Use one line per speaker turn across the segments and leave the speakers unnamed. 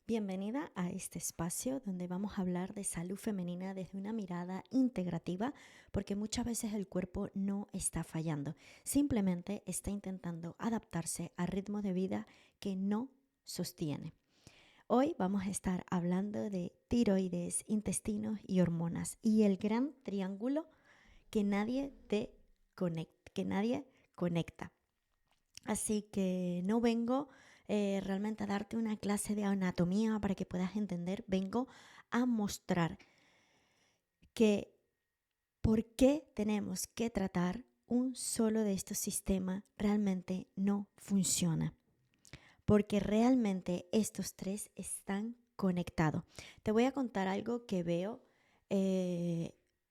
Bienvenida a este espacio donde vamos a hablar de salud femenina desde una mirada integrativa, porque muchas veces el cuerpo no está fallando, simplemente está intentando adaptarse a ritmo de vida que no sostiene. Hoy vamos a estar hablando de tiroides, intestinos y hormonas y el gran triángulo que nadie conecta. Así que no vengo realmente a darte una clase de anatomía para que puedas entender, vengo a mostrar que por qué tenemos que tratar un solo de estos sistemas realmente no funciona. Porque realmente estos tres están conectados. Te voy a contar algo que veo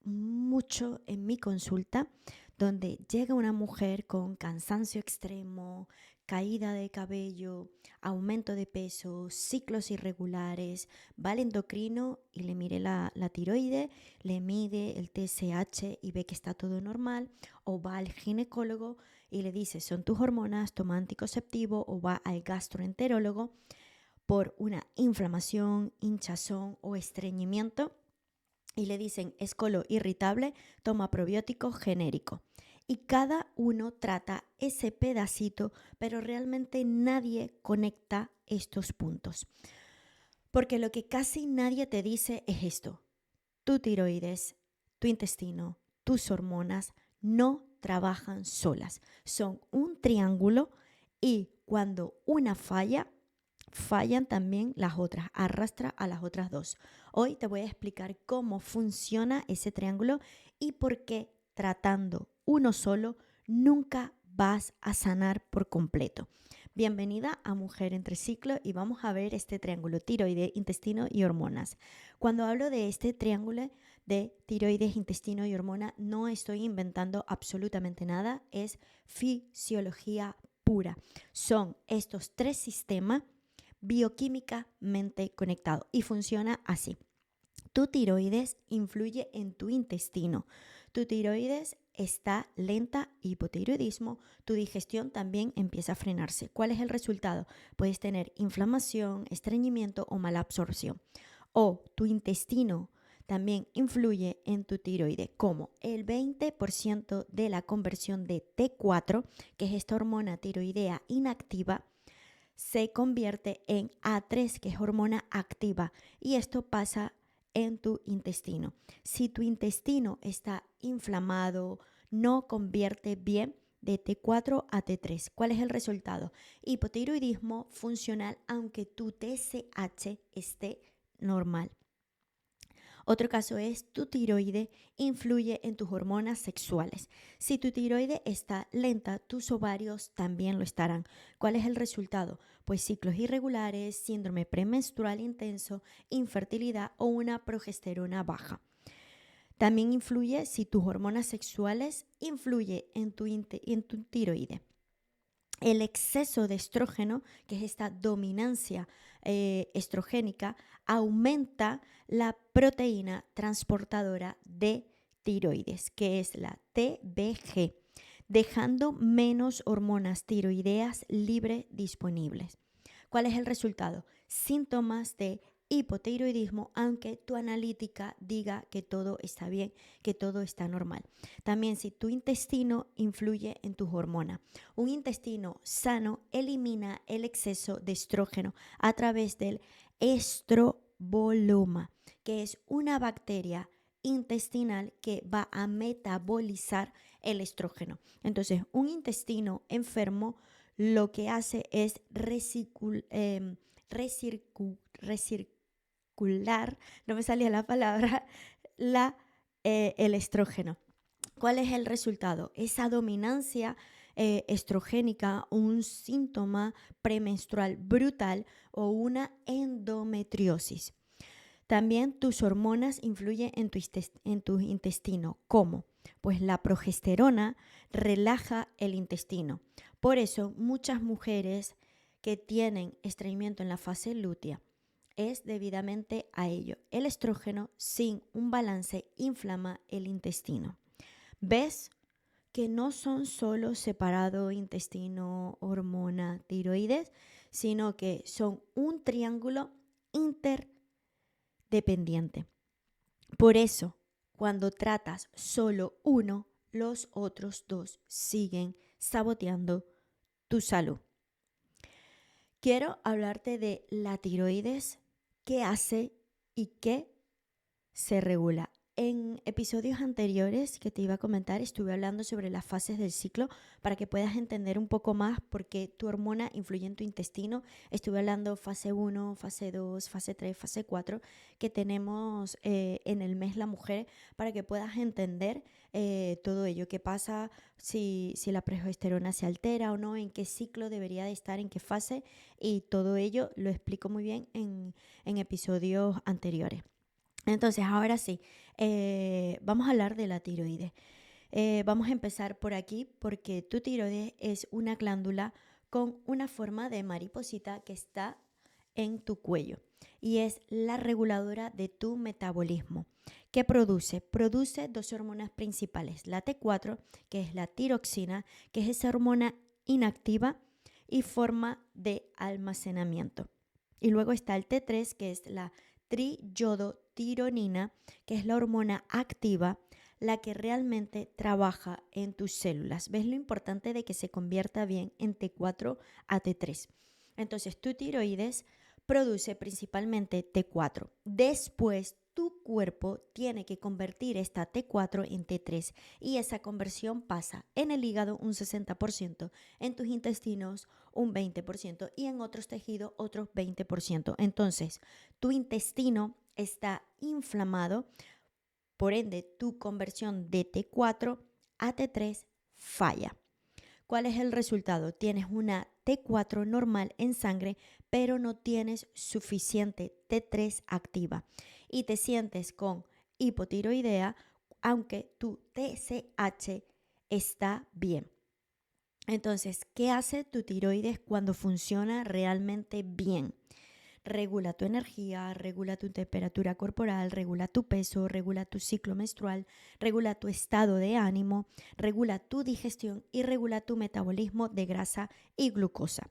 mucho en mi consulta, donde llega una mujer con cansancio extremo, caída de cabello, aumento de peso, ciclos irregulares, va al endocrino y le mide la tiroide, le mide el TSH y ve que está todo normal, o va al ginecólogo y le dice son tus hormonas, toma anticonceptivo, o va al gastroenterólogo por una inflamación, hinchazón o estreñimiento y le dicen es colon irritable, toma probiótico genérico. Y cada uno trata ese pedacito, pero realmente nadie conecta estos puntos. Porque lo que casi nadie te dice es esto: tu tiroides, tu intestino, tus hormonas no trabajan solas. Son un triángulo y cuando una falla, fallan también las otras, arrastra a las otras dos. Hoy te voy a explicar cómo funciona ese triángulo y por qué tratando uno solo nunca vas a sanar por completo. Bienvenida a Mujer entre Ciclo y vamos a ver este triángulo: tiroides, intestino y hormonas. Cuando hablo de este triángulo de tiroides, intestino y hormona, no estoy inventando absolutamente nada, es fisiología pura. Son estos tres sistemas bioquímicamente conectados y funciona así. Tu tiroides influye en tu intestino. Tu tiroides está lenta, hipotiroidismo, tu digestión también empieza a frenarse. ¿Cuál es el resultado? Puedes tener inflamación, estreñimiento o mala absorción. O tu intestino también influye en tu tiroides, como el 20% de la conversión de T4, que es esta hormona tiroidea inactiva, se convierte en A3, que es hormona activa, y esto pasa en tu intestino. Si tu intestino está inflamado, no convierte bien de T4 a T3. ¿Cuál es el resultado? Hipotiroidismo funcional, aunque tu TSH esté normal. Otro caso es tu tiroide influye en tus hormonas sexuales. Si tu tiroide está lenta, tus ovarios también lo estarán. ¿Cuál es el resultado? Pues ciclos irregulares, síndrome premenstrual intenso, infertilidad o una progesterona baja. También influye si tus hormonas sexuales influye en tu tiroide. El exceso de estrógeno, que es esta dominancia estrogénica, aumenta la proteína transportadora de tiroides, que es la TBG, dejando menos hormonas tiroideas libres disponibles. ¿Cuál es el resultado? Síntomas de hipotiroidismo, aunque tu analítica diga que todo está bien, que todo está normal. También si tu intestino influye en tus hormonas. Un intestino sano elimina el exceso de estrógeno a través del estroboloma, que es una bacteria intestinal que va a metabolizar el estrógeno. Entonces, un intestino enfermo lo que hace es recircular, no me salía la palabra, el estrógeno. ¿Cuál es el resultado? Esa dominancia estrogénica, un síntoma premenstrual brutal o una endometriosis. También tus hormonas influyen en tu intestino. ¿Cómo? Pues la progesterona relaja el intestino. Por eso muchas mujeres que tienen estreñimiento en la fase lútea es debidamente a ello. El estrógeno sin un balance inflama el intestino. ¿Ves que no son solo separado intestino, hormona, tiroides, sino que son un triángulo interdependiente. Por eso, cuando tratas solo uno, los otros dos siguen saboteando tu salud. Quiero hablarte de la tiroides, qué hace y qué se regula. En episodios anteriores que te iba a comentar, estuve hablando sobre las fases del ciclo para que puedas entender un poco más por qué tu hormona influye en tu intestino. Estuve hablando fase 1, fase 2, fase 3, fase 4 que tenemos en el mes la mujer para que puedas entender todo ello. ¿Qué pasa si la progesterona se altera o no? ¿En qué ciclo debería de estar? ¿En qué fase? Y todo ello lo explico muy bien en episodios anteriores. Entonces, ahora sí, vamos a hablar de la tiroides. Vamos a empezar por aquí porque tu tiroides es una glándula con una forma de mariposita que está en tu cuello y es la reguladora de tu metabolismo. ¿Qué produce? Produce dos hormonas principales, la T4, que es la tiroxina, que es esa hormona inactiva y forma de almacenamiento. Y luego está el T3, que es la triyodotironina, que es la hormona activa, la que realmente trabaja en tus células. ¿Ves lo importante de que se convierta bien en T4 a T3? Entonces, tu tiroides produce principalmente T4. Después, tu cuerpo tiene que convertir esta T4 en T3 y esa conversión pasa en el hígado un 60%, en tus intestinos un 20% y en otros tejidos otros 20%. Entonces, tu intestino está inflamado, por ende, tu conversión de T4 a T3 falla. ¿Cuál es el resultado? Tienes una T4 normal en sangre, pero no tienes suficiente T3 activa y te sientes con hipotiroidea, aunque tu TSH está bien. Entonces, ¿qué hace tu tiroides cuando funciona realmente bien? Regula tu energía, regula tu temperatura corporal, regula tu peso, regula tu ciclo menstrual, regula tu estado de ánimo, regula tu digestión y regula tu metabolismo de grasa y glucosa.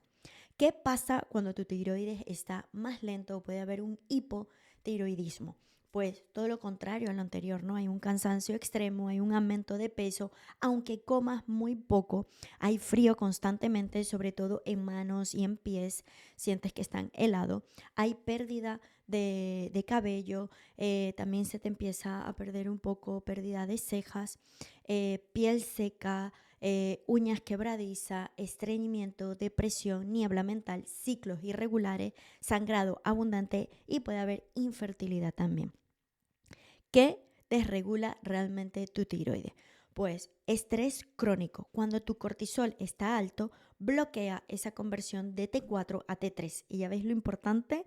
¿Qué pasa cuando tu tiroides está más lento o puede haber un hipotiroidismo? Pues todo lo contrario a lo anterior, ¿no? Hay un cansancio extremo, hay un aumento de peso, aunque comas muy poco, hay frío constantemente, sobre todo en manos y en pies, sientes que están helados, hay pérdida de cabello, también se te empieza a perder un poco, pérdida de cejas, piel seca, uñas quebradizas, estreñimiento, depresión, niebla mental, ciclos irregulares, sangrado abundante y puede haber infertilidad también. ¿Qué desregula realmente tu tiroides? Pues estrés crónico. Cuando tu cortisol está alto, bloquea esa conversión de T4 a T3. Y ya veis lo importante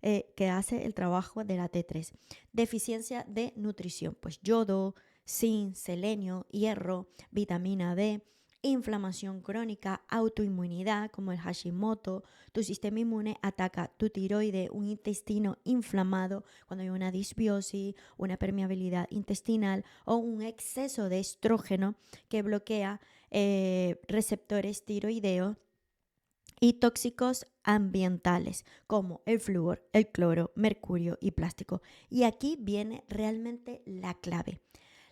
que hace el trabajo de la T3. Deficiencia de nutrición, pues yodo, zinc, selenio, hierro, vitamina D, inflamación crónica, autoinmunidad como el Hashimoto, tu sistema inmune ataca tu tiroide, un intestino inflamado cuando hay una disbiosis, una permeabilidad intestinal o un exceso de estrógeno que bloquea receptores tiroideos y tóxicos ambientales como el flúor, el cloro, mercurio y plástico. Y aquí viene realmente la clave.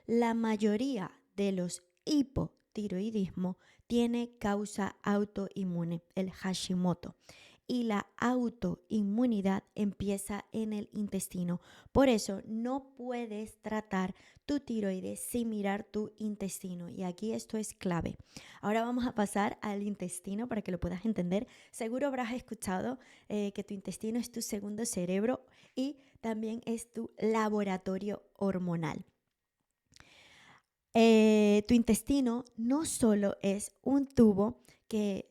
La mayoría de los hipotiroidismos tiene causa autoinmune, el Hashimoto. Y la autoinmunidad empieza en el intestino. Por eso no puedes tratar tu tiroides sin mirar tu intestino. Y aquí esto es clave. Ahora vamos a pasar al intestino para que lo puedas entender. Seguro habrás escuchado que tu intestino es tu segundo cerebro y también es tu laboratorio hormonal. Tu intestino no solo es un tubo que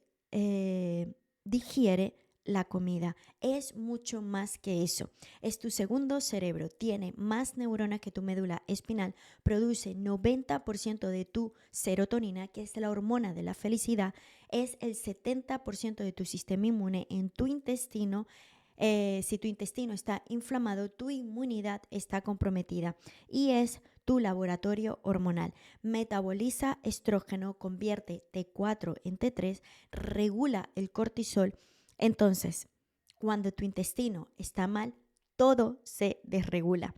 digiere la comida, es mucho más que eso. Es tu segundo cerebro, tiene más neuronas que tu médula espinal, produce 90% de tu serotonina, que es la hormona de la felicidad, es el 70% de tu sistema inmune en tu intestino. Si tu intestino está inflamado, tu inmunidad está comprometida y es tu laboratorio hormonal. Metaboliza estrógeno, convierte T4 en T3, regula el cortisol. Entonces, Cuando tu intestino está mal, todo se desregula.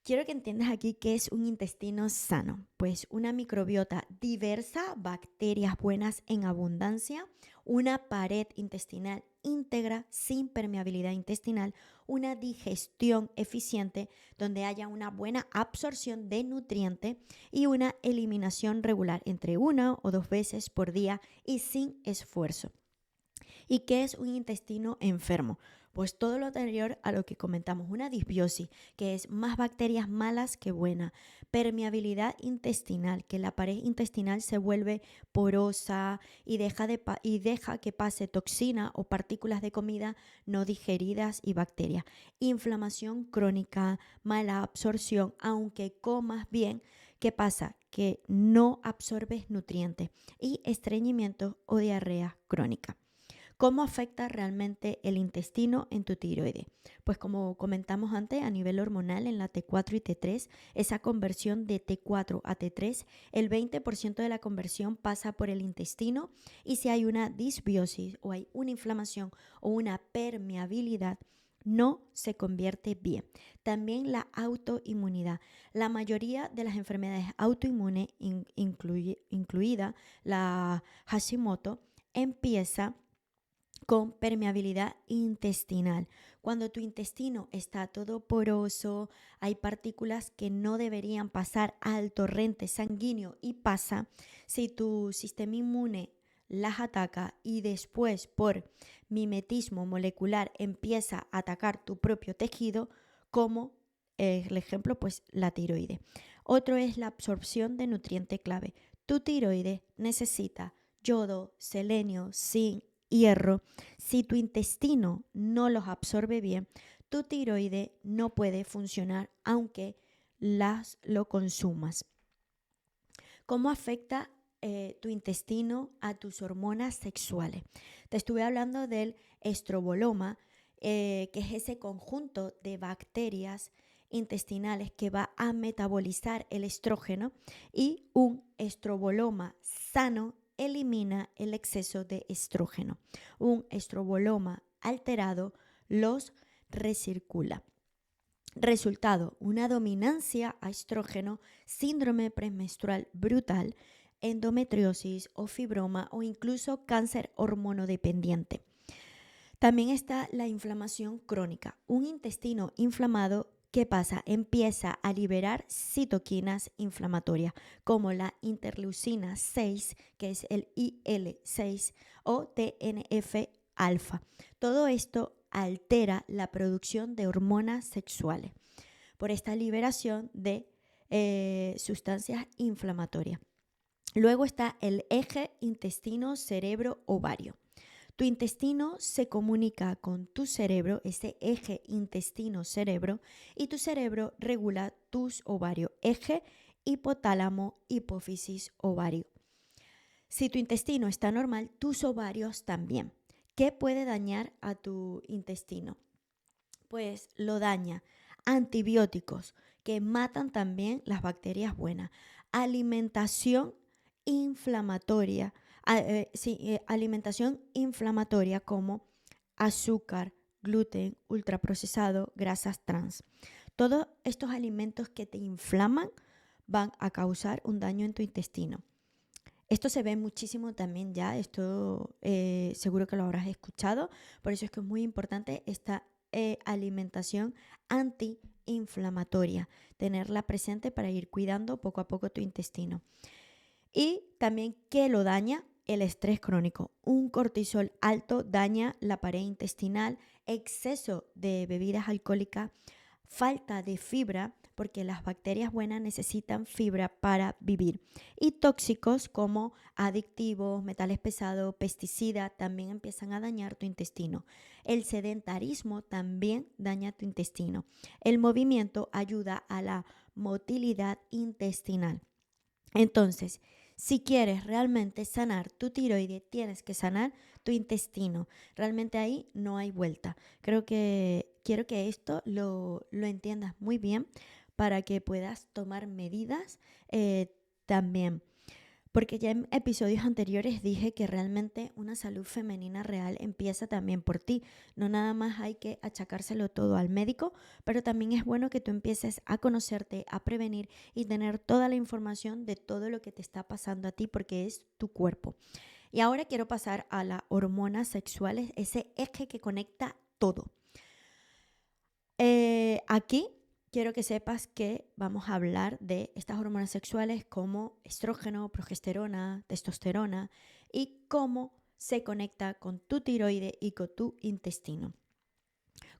Quiero que entiendas aquí qué es un intestino sano. Pues una microbiota diversa, bacterias buenas en abundancia, una pared intestinal íntegra sin permeabilidad intestinal, una digestión eficiente donde haya una buena absorción de nutrientes y una eliminación regular entre 1 o 2 veces por día y sin esfuerzo. ¿Y qué es un intestino enfermo? Pues todo lo anterior a lo que comentamos, una disbiosis, que es más bacterias malas que buenas, permeabilidad intestinal, que la pared intestinal se vuelve porosa y deja que pase toxina o partículas de comida no digeridas y bacterias, inflamación crónica, mala absorción, aunque comas bien, ¿qué pasa? Que no absorbes nutrientes y estreñimiento o diarrea crónica. ¿Cómo afecta realmente el intestino en tu tiroides? Pues como comentamos antes, a nivel hormonal en la T4 y T3, esa conversión de T4 a T3, el 20% de la conversión pasa por el intestino y si hay una disbiosis o hay una inflamación o una permeabilidad, no se convierte bien. También la autoinmunidad. La mayoría de las enfermedades autoinmunes, incluida la Hashimoto, empieza con permeabilidad intestinal. Cuando tu intestino está todo poroso, hay partículas que no deberían pasar al torrente sanguíneo y pasa, si tu sistema inmune las ataca y después por mimetismo molecular empieza a atacar tu propio tejido, como el ejemplo, pues la tiroides. Otro es la absorción de nutriente clave. Tu tiroides necesita yodo, selenio, zinc, hierro. Si tu intestino no los absorbe bien, tu tiroides no puede funcionar aunque lo consumas. ¿Cómo afecta tu intestino a tus hormonas sexuales? Te estuve hablando del estroboloma, que es ese conjunto de bacterias intestinales que va a metabolizar el estrógeno, y un estroboloma sano elimina el exceso de estrógeno. Un estroboloma alterado los recircula. Resultado, una dominancia a estrógeno, síndrome premenstrual brutal, endometriosis o fibroma o incluso cáncer hormonodependiente. También está la inflamación crónica. Un intestino inflamado, ¿qué pasa? Empieza a liberar citoquinas inflamatorias como la interleucina 6, que es el IL-6, o TNF-alfa. Todo esto altera la producción de hormonas sexuales por esta liberación de sustancias inflamatorias. Luego está el eje intestino-cerebro-ovario. Tu intestino se comunica con tu cerebro, ese eje intestino-cerebro, y tu cerebro regula tus ovarios, eje hipotálamo, hipófisis, ovario. Si tu intestino está normal, tus ovarios también. ¿Qué puede dañar a tu intestino? Pues lo daña antibióticos que matan también las bacterias buenas, alimentación inflamatoria, alimentación inflamatoria como azúcar, gluten, ultraprocesado, grasas trans. Todos estos alimentos que te inflaman van a causar un daño en tu intestino. Esto se ve muchísimo también ya, esto seguro que lo habrás escuchado, por eso es que es muy importante esta alimentación antiinflamatoria, tenerla presente para ir cuidando poco a poco tu intestino. Y también, ¿qué lo daña? El estrés crónico. Un cortisol alto daña la pared intestinal, exceso de bebidas alcohólicas, falta de fibra, porque las bacterias buenas necesitan fibra para vivir. Y tóxicos como adictivos, metales pesados, pesticidas también empiezan a dañar tu intestino. El sedentarismo también daña tu intestino. El movimiento ayuda a la motilidad intestinal. Entonces, si quieres realmente sanar tu tiroides, tienes que sanar tu intestino. Realmente ahí no hay vuelta. Quiero que esto lo entiendas muy bien para que puedas tomar medidas también. Porque ya en episodios anteriores dije que realmente una salud femenina real empieza también por ti. No nada más hay que achacárselo todo al médico, pero también es bueno que tú empieces a conocerte, a prevenir y tener toda la información de todo lo que te está pasando a ti porque es tu cuerpo. Y ahora quiero pasar a las hormonas sexuales, ese eje que conecta todo. Aquí quiero que sepas que vamos a hablar de estas hormonas sexuales como estrógeno, progesterona, testosterona y cómo se conecta con tu tiroide y con tu intestino.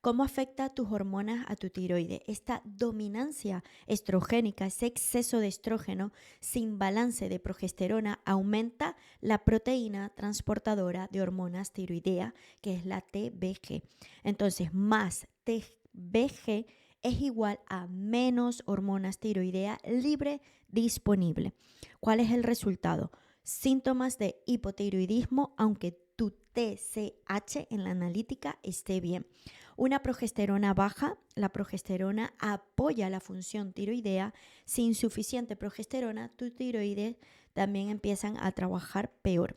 ¿Cómo afecta tus hormonas a tu tiroide? Esta dominancia estrogénica, ese exceso de estrógeno sin balance de progesterona aumenta la proteína transportadora de hormonas tiroidea, que es la TBG. Entonces, más TBG es igual a menos hormonas tiroidea libre disponible. ¿Cuál es el resultado? Síntomas de hipotiroidismo, aunque tu TSH en la analítica esté bien. Una progesterona baja, la progesterona apoya la función tiroidea. Sin suficiente progesterona, tu tiroides también empiezan a trabajar peor.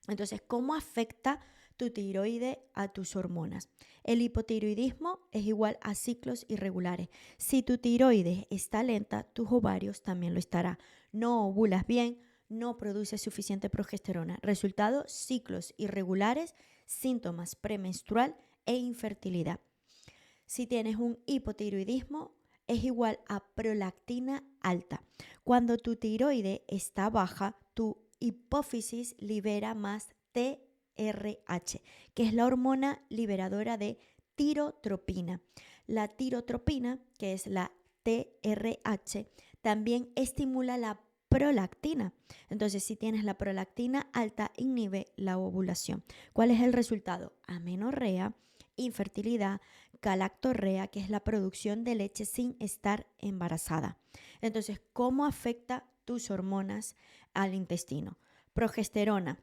Entonces, ¿cómo afecta tu tiroide a tus hormonas? El hipotiroidismo es igual a ciclos irregulares. Si tu tiroides está lenta, tus ovarios también lo estará. No ovulas bien, no produces suficiente progesterona. Resultado, ciclos irregulares, síntomas premenstrual e infertilidad. Si tienes un hipotiroidismo, es igual a prolactina alta. Cuando tu tiroide está baja, tu hipófisis libera más TRH, que es la hormona liberadora de tirotropina. La tirotropina, que es la TRH, también estimula la prolactina. Entonces, si tienes la prolactina alta, inhibe la ovulación. ¿Cuál es el resultado? Amenorrea, infertilidad, galactorrea, que es la producción de leche sin estar embarazada. Entonces, ¿cómo afecta tus hormonas al intestino? Progesterona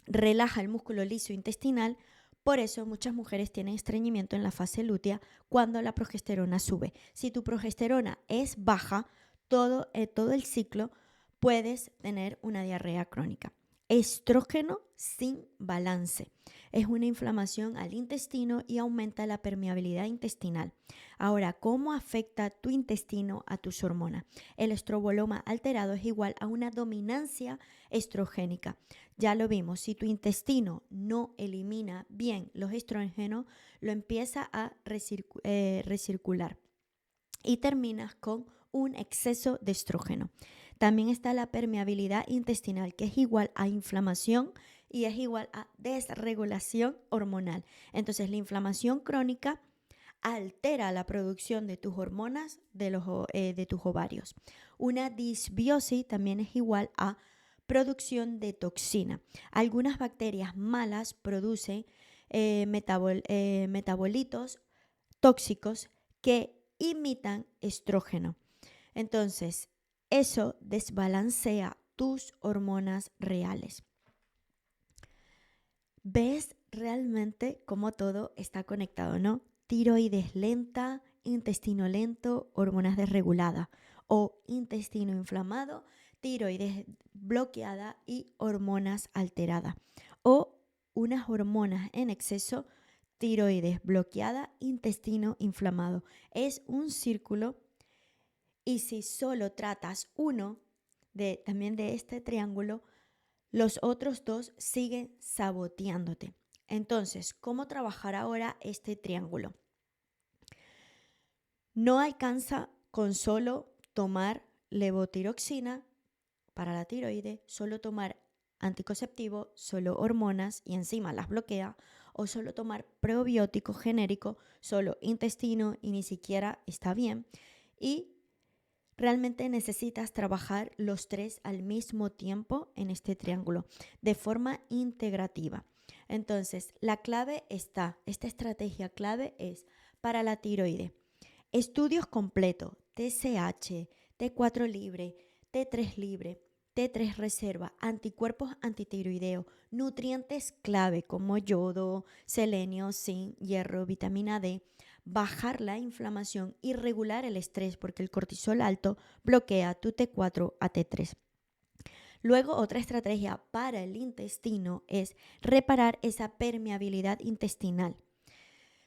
relaja el músculo liso intestinal. Por eso muchas mujeres tienen estreñimiento en la fase lútea cuando la progesterona sube. Si tu progesterona es baja, todo el ciclo puedes tener una diarrea crónica. Estrógeno sin balance. Es una inflamación al intestino y aumenta la permeabilidad intestinal. Ahora, ¿cómo afecta tu intestino a tus hormonas? El estroboloma alterado es igual a una dominancia estrogénica. Ya lo vimos, si tu intestino no elimina bien los estrógenos, lo empieza a recircular y terminas con un exceso de estrógeno. También está la permeabilidad intestinal, que es igual a inflamación y es igual a desregulación hormonal. Entonces, la inflamación crónica altera la producción de tus hormonas de tus ovarios. Una disbiosis también es igual a producción de toxina. Algunas bacterias malas producen metabolitos tóxicos que imitan estrógeno. Entonces, eso desbalancea tus hormonas reales. ¿Ves realmente cómo todo está conectado, no? Tiroides lenta, intestino lento, hormonas desreguladas, o intestino inflamado, tiroides bloqueada y hormonas alteradas, o unas hormonas en exceso, tiroides bloqueada, intestino inflamado. Es un círculo, y si solo tratas uno también de este triángulo, los otros dos siguen saboteándote. Entonces, ¿cómo trabajar ahora este triángulo? No alcanza con solo tomar levotiroxina para la tiroide, solo tomar anticonceptivo, solo hormonas y encima las bloquea, o solo tomar probiótico genérico, solo intestino y ni siquiera está bien. Y realmente necesitas trabajar los tres al mismo tiempo en este triángulo de forma integrativa. Entonces, la clave esta estrategia clave es para la tiroide. Estudios completos, TSH, T4 libre, T3 libre, T3 reserva, anticuerpos antitiroideos, nutrientes clave como yodo, selenio, zinc, hierro, vitamina D, bajar la inflamación y regular el estrés porque el cortisol alto bloquea tu T4 a T3. Luego, otra estrategia para el intestino es reparar esa permeabilidad intestinal,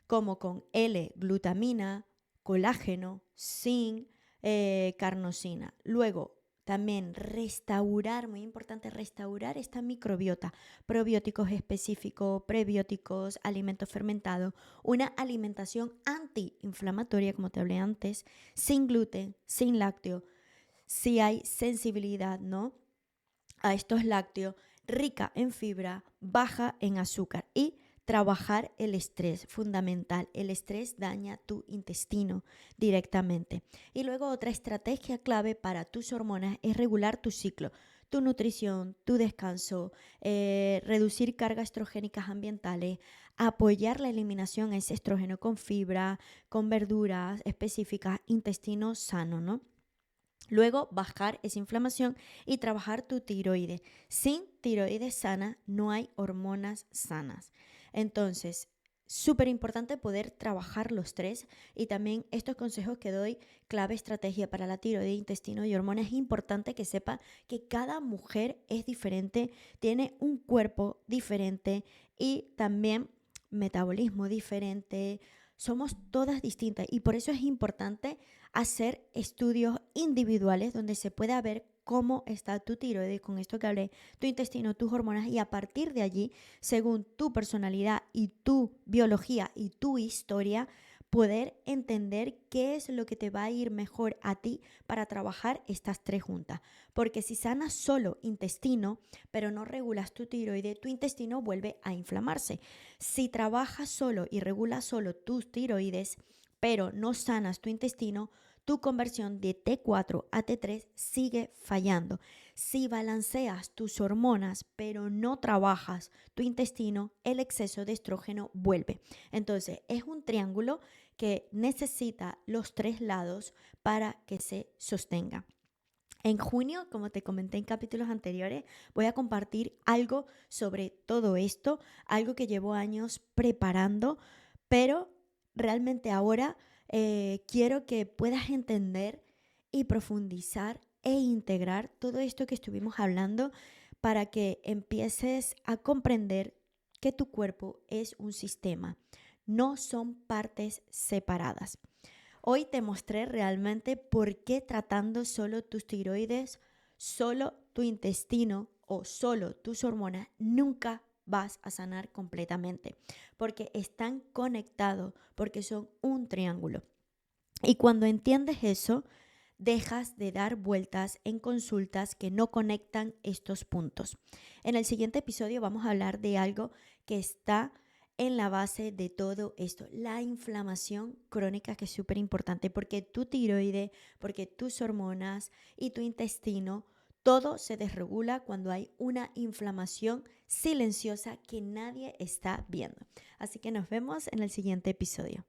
como con L-glutamina, colágeno, zinc, carnosina. Luego, también restaurar, muy importante, restaurar esta microbiota, probióticos específicos, prebióticos, alimentos fermentados, una alimentación antiinflamatoria, como te hablé antes, sin gluten, sin lácteo, si hay sensibilidad, ¿no?, a estos lácteos, rica en fibra, baja en azúcar y trabajar el estrés, fundamental. El estrés daña tu intestino directamente. Y luego otra estrategia clave para tus hormonas es regular tu ciclo, tu nutrición, tu descanso, reducir cargas estrogénicas ambientales, apoyar la eliminación de ese estrógeno con fibra, con verduras específicas, intestino sano, ¿no? Luego, bajar esa inflamación y trabajar tu tiroides. Sin tiroides sana, no hay hormonas sanas. Entonces, súper importante poder trabajar los tres, y también estos consejos que doy, clave estrategia para la tiroides, intestino y hormonas. Es importante que sepa que cada mujer es diferente, tiene un cuerpo diferente y también metabolismo diferente. Somos todas distintas y por eso es importante hacer estudios individuales donde se pueda ver cómo está tu tiroides, con esto que hablé, tu intestino, tus hormonas, y a partir de allí, según tu personalidad y tu biología y tu historia, poder entender qué es lo que te va a ir mejor a ti para trabajar estas tres juntas. Porque si sanas solo intestino, pero no regulas tu tiroides, tu intestino vuelve a inflamarse. Si trabajas solo y regulas solo tus tiroides, pero no sanas tu intestino, tu conversión de T4 a T3 sigue fallando. Si balanceas tus hormonas, pero no trabajas tu intestino, el exceso de estrógeno vuelve. Entonces, es un triángulo que necesita los tres lados para que se sostenga. En junio, como te comenté en capítulos anteriores, voy a compartir algo sobre todo esto, algo que llevo años preparando, pero realmente ahora quiero que puedas entender y profundizar e integrar todo esto que estuvimos hablando para que empieces a comprender que tu cuerpo es un sistema, no son partes separadas. Hoy te mostré realmente por qué tratando solo tus tiroides, solo tu intestino o solo tus hormonas nunca vas a sanar completamente, porque están conectados, porque son un triángulo. Y cuando entiendes eso, dejas de dar vueltas en consultas que no conectan estos puntos. En el siguiente episodio vamos a hablar de algo que está en la base de todo esto, la inflamación crónica, que es súper importante, porque tu tiroides, porque tus hormonas y tu intestino, todo se desregula cuando hay una inflamación silenciosa que nadie está viendo. Así que nos vemos en el siguiente episodio.